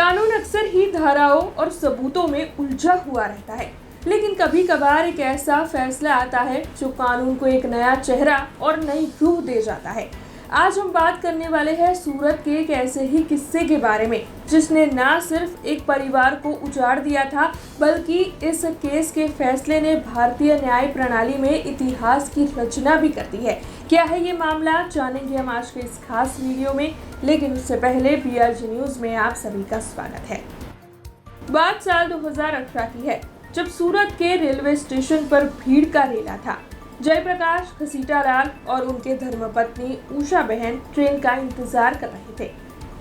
कानून अक्सर ही धाराओं और सबूतों में उलझा हुआ रहता है, लेकिन कभी कभार एक ऐसा फैसला आता है जो कानून को एक नया चेहरा और नई रूह दे जाता है। आज हम बात करने वाले हैं सूरत के एक ऐसे ही किस्से के बारे में जिसने न सिर्फ एक परिवार को उजाड़ दिया था, बल्कि इस केस के फैसले ने भारतीय न्याय प्रणाली में इतिहास की रचना भी कर दी है। क्या है ये मामला, जानेंगे हम आज के इस खास वीडियो में। लेकिन उससे पहले BRG न्यूज में आप सभी का स्वागत है। बात साल 2018 की है, जब सूरत के रेलवे स्टेशन पर भीड़ का रेला था। जयप्रकाश घसीटालाल और उनके धर्मपत्नी उषा बहन ट्रेन का इंतजार कर रहे थे।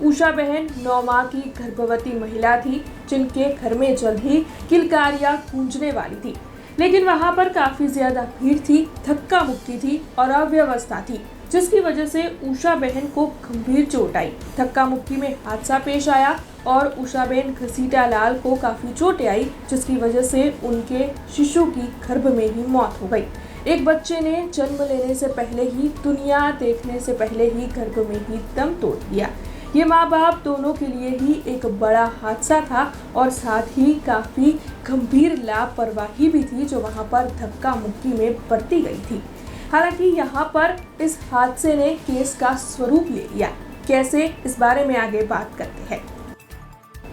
उषा बहन 9 माह की गर्भवती महिला थी, जिनके घर में जल्द ही किलकारियां गूंजने वाली थी। लेकिन वहां पर काफी ज्यादा भीड़ थी, धक्का मुक्की थी और अव्यवस्था थी, जिसकी वजह से उषा बहन को गंभीर चोट आई। धक्का मुक्की में हादसा पेश आया और उषा बहन घसीटालाल को काफी चोटें आई, जिसकी वजह से उनके शिशु की गर्भ में ही मौत हो गई। एक बच्चे ने जन्म लेने से पहले ही, दुनिया देखने से पहले ही गर्भ में ही दम तोड़ दिया। ये माँ बाप दोनों के लिए ही एक बड़ा हादसा था और साथ ही काफी गंभीर लापरवाही भी थी जो वहाँ पर धक्का मुक्की में बरती गई थी। हालांकि यहाँ पर इस हादसे ने केस का स्वरूप ले लिया। कैसे, इस बारे में आगे बात करते हैं।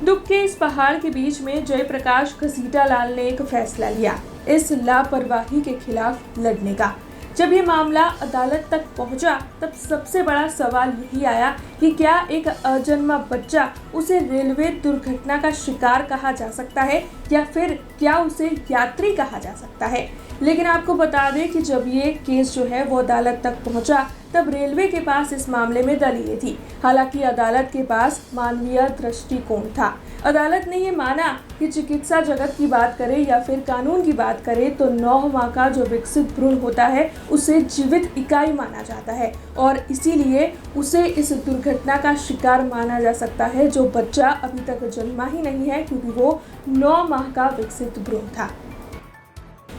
दुख के इस पहाड़ के बीच में जयप्रकाश घसीटालाल ने एक फैसला लिया, इस लापरवाही के खिलाफ लड़ने का। जब ये मामला अदालत तक पहुंचा, तब सबसे बड़ा सवाल यही आया कि क्या एक अजन्मा बच्चा, उसे रेलवे दुर्घटना का शिकार कहा जा सकता है या फिर क्या उसे यात्री कहा जा सकता है। लेकिन आपको बता दें कि जब ये केस जो है वो अदालत तक पहुंचा, तब रेलवे के पास इस मामले में दलीलें थी। हालांकि अदालत के पास मानवीय दृष्टिकोण था। अदालत ने ये माना कि चिकित्सा जगत की बात करें या फिर कानून की बात करें तो 9 माह का जो विकसित भ्रूण होता है उसे जीवित इकाई माना जाता है और इसीलिए उसे इस दुर्घटना का शिकार माना जा सकता है जो बच्चा अभी तक जन्मा ही नहीं है, क्योंकि वो 9 माह का विकसित भ्रूण था।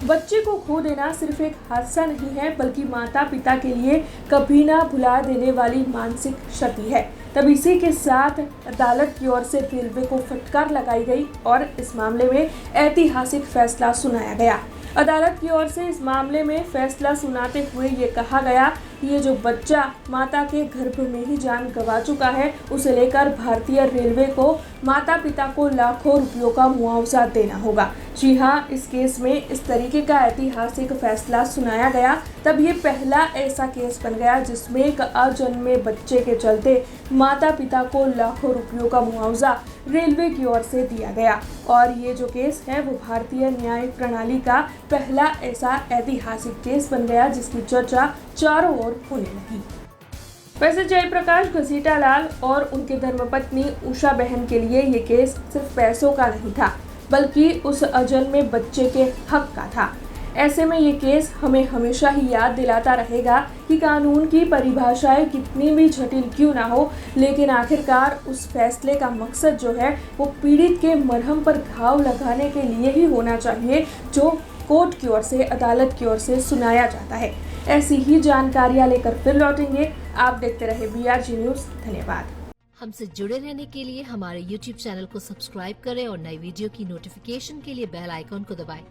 बच्चे को खो देना सिर्फ एक हादसा नहीं है, बल्कि माता पिता के लिए कभी ना भुला देने वाली मानसिक क्षति है। तब इसी के साथ अदालत की ओर से रेलवे को फटकार लगाई गई और इस मामले में ऐतिहासिक फैसला सुनाया गया। अदालत की ओर से इस मामले में फैसला सुनाते हुए ये कहा गया कि ये जो बच्चा माता के गर्भ में ही जान गंवा चुका है, उसे लेकर भारतीय रेलवे को माता पिता को लाखों रुपयों का मुआवजा देना होगा। जी हाँ, इस केस में इस तरीके का ऐतिहासिक फैसला सुनाया गया। तब ये पहला ऐसा केस बन गया जिसमें एक अजन्मे बच्चे के चलते माता पिता को लाखों रुपयों का मुआवजा रेलवे की ओर से दिया गया। और ये जो केस है वो भारतीय न्याय प्रणाली का पहला ऐसा ऐतिहासिक केस बन गया जिसकी चर्चा चारों ओर होने लगी। वैसे जयप्रकाश घसीटालाल और उनके धर्मपत्नी उषा बहन के लिए ये केस सिर्फ पैसों का नहीं था, बल्कि उस अजन्मे बच्चे के हक का था। ऐसे में ये केस हमें हमेशा ही याद दिलाता रहेगा कि कानून की परिभाषाएं कितनी भी जटिल क्यों ना हो, लेकिन आखिरकार उस फैसले का मकसद जो है वो पीड़ित के मरहम पर घाव लगाने के लिए ही होना चाहिए, जो कोर्ट की ओर से, अदालत की ओर से सुनाया जाता है। ऐसी ही जानकारियां लेकर फिर लौटेंगे। आप देखते रहे BRG न्यूज। धन्यवाद। हमसे जुड़े रहने के लिए हमारे YouTube चैनल को सब्सक्राइब करें और नई वीडियो की नोटिफिकेशन के लिए बेल आइकॉन को दबाएं।